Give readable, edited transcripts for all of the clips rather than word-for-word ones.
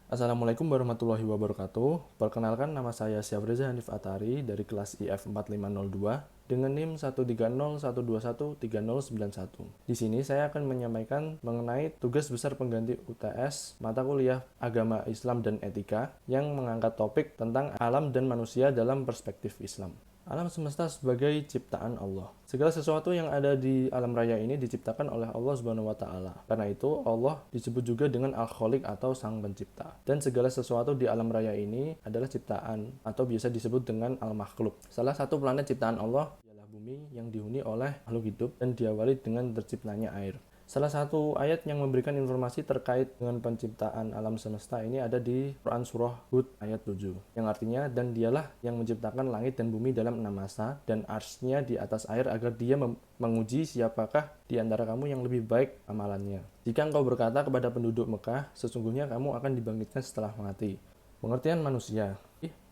Assalamualaikum warahmatullahi wabarakatuh. Perkenalkan, nama saya Syafriza Hanif Atari dari kelas IF 4502 dengan NIM 130121301. Di sini saya akan menyampaikan mengenai tugas besar pengganti UTS mata kuliah Agama Islam dan Etika yang mengangkat topik tentang alam dan manusia dalam perspektif Islam. Alam semesta sebagai ciptaan Allah. Segala sesuatu yang ada di alam raya ini diciptakan oleh Allah Subhanahu wa taala. Karena itu Allah disebut juga dengan Al-Khaliq atau Sang Pencipta. Dan segala sesuatu di alam raya ini adalah ciptaan atau biasa disebut dengan Al-Makhluk. Salah satu planet ciptaan Allah ialah bumi yang dihuni oleh makhluk hidup dan diawali dengan terciptanya air. Salah satu ayat yang memberikan informasi terkait dengan penciptaan alam semesta ini ada di Quran Surah Hud ayat 7, yang artinya, dan dialah yang menciptakan langit dan bumi dalam 6 masa dan arsy-Nya di atas air agar dia menguji siapakah di antara kamu yang lebih baik amalannya. Jika engkau berkata kepada penduduk Mekah, sesungguhnya kamu akan dibangkitkan setelah mati. Pengertian manusia.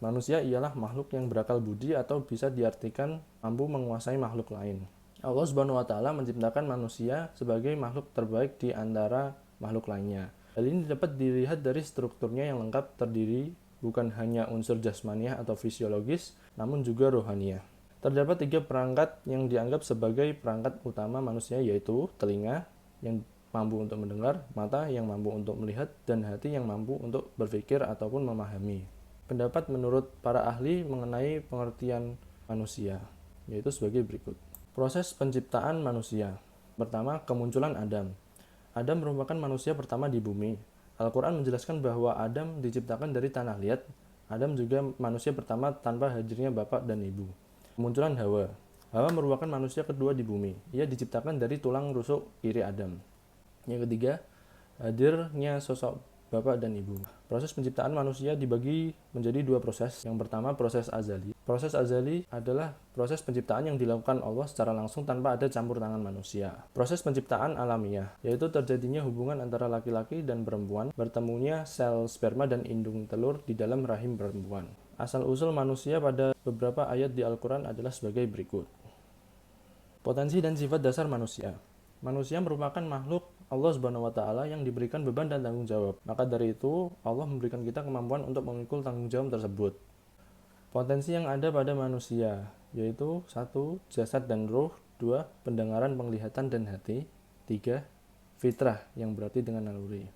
Manusia ialah makhluk yang berakal budi atau bisa diartikan mampu menguasai makhluk lain. Allah Subhanahu wa taala menciptakan manusia sebagai makhluk terbaik di antara makhluk lainnya. Hal ini dapat dilihat dari strukturnya yang lengkap, terdiri bukan hanya unsur jasmaniah atau fisiologis, namun juga rohaniah. Terdapat 3 perangkat yang dianggap sebagai perangkat utama manusia, yaitu telinga yang mampu untuk mendengar, mata yang mampu untuk melihat, dan hati yang mampu untuk berpikir ataupun memahami. Pendapat menurut para ahli mengenai pengertian manusia, yaitu sebagai berikut. Proses penciptaan manusia. Pertama, kemunculan Adam. Adam merupakan manusia pertama di bumi. Al-Quran menjelaskan bahwa Adam diciptakan dari tanah liat. Adam juga manusia pertama tanpa hadirnya bapak dan ibu. Kemunculan Hawa. Hawa merupakan manusia kedua di bumi. Ia diciptakan dari tulang rusuk kiri Adam. Yang ketiga, hadirnya sosok bapak dan ibu. Proses penciptaan manusia dibagi menjadi 2 proses. Yang pertama, proses azali. Proses azali adalah proses penciptaan yang dilakukan Allah secara langsung tanpa ada campur tangan manusia. Proses penciptaan alamiah, yaitu terjadinya hubungan antara laki-laki dan perempuan, bertemunya sel sperma dan indung telur di dalam rahim perempuan. Asal-usul manusia pada beberapa ayat di Al-Quran adalah sebagai berikut. Potensi dan sifat dasar manusia. Manusia merupakan makhluk Allah Subhanahu wa taala yang diberikan beban dan tanggung jawab. Maka dari itu, Allah memberikan kita kemampuan untuk memikul tanggung jawab tersebut. Potensi yang ada pada manusia, yaitu 1. Jasad dan ruh, 2. Pendengaran, penglihatan, dan hati, 3. Fitrah, yang berarti dengan naluri.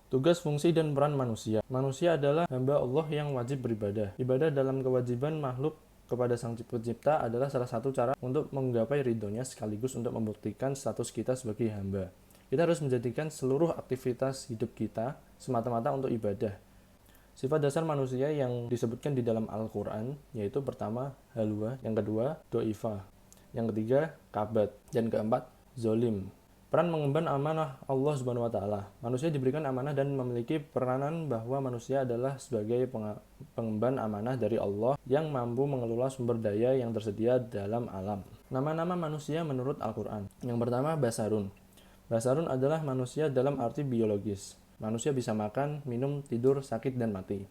Tugas, fungsi, dan peran manusia. Manusia adalah hamba Allah yang wajib beribadah. Ibadah dalam kewajiban makhluk kepada Sang Pencipta adalah salah satu cara untuk menggapai ridhonya sekaligus untuk membuktikan status kita sebagai hamba. Kita harus menjadikan seluruh aktivitas hidup kita semata-mata untuk ibadah. Sifat dasar manusia yang disebutkan di dalam Al-Quran, yaitu pertama, halwa, yang kedua, do'ifah, yang ketiga, kabat, dan keempat, zolim. Peran mengemban amanah Allah Subhanahu wa taala. Manusia diberikan amanah dan memiliki peranan bahwa manusia adalah sebagai pengemban amanah dari Allah yang mampu mengelola sumber daya yang tersedia dalam alam. Nama-nama manusia menurut Al-Quran. Yang pertama, Basarun. Basarun adalah manusia dalam arti biologis. Manusia bisa makan, minum, tidur, sakit, dan mati.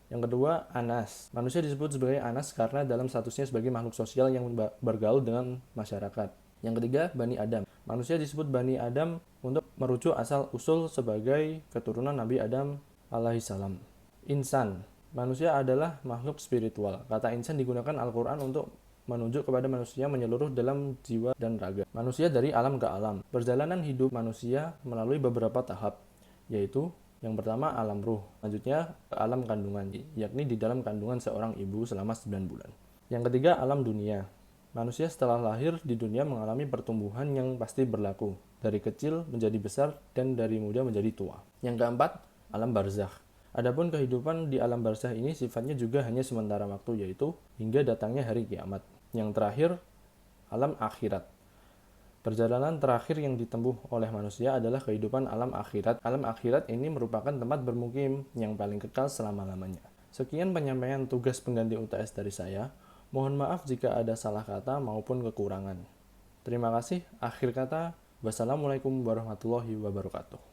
Yang kedua, Anas. Manusia disebut sebagai Anas karena dalam statusnya sebagai makhluk sosial yang bergaul dengan masyarakat. Yang ketiga, Bani Adam. Manusia disebut Bani Adam untuk merujuk asal-usul sebagai keturunan Nabi Adam alaihissalam. Insan. Manusia adalah makhluk spiritual. Kata insan digunakan Al-Quran untuk menunjuk kepada manusia menyeluruh dalam jiwa dan raga. Manusia dari alam ke alam. Perjalanan hidup manusia melalui beberapa tahap, yaitu yang pertama alam ruh, selanjutnya ke alam kandungan, yakni di dalam kandungan seorang ibu selama 9 bulan. Yang ketiga, alam dunia. Manusia setelah lahir di dunia mengalami pertumbuhan yang pasti berlaku, dari kecil menjadi besar dan dari muda menjadi tua. Yang keempat, alam barzakh. Adapun kehidupan di alam barzakh ini sifatnya juga hanya sementara waktu, yaitu hingga datangnya hari kiamat. Yang terakhir, alam akhirat. Perjalanan terakhir yang ditempuh oleh manusia adalah kehidupan alam akhirat. Alam akhirat ini merupakan tempat bermukim yang paling kekal selama-lamanya. Sekian penyampaian tugas pengganti UTS dari saya. Mohon maaf jika ada salah kata maupun kekurangan. Terima kasih. Akhir kata, wassalamualaikum warahmatullahi wabarakatuh.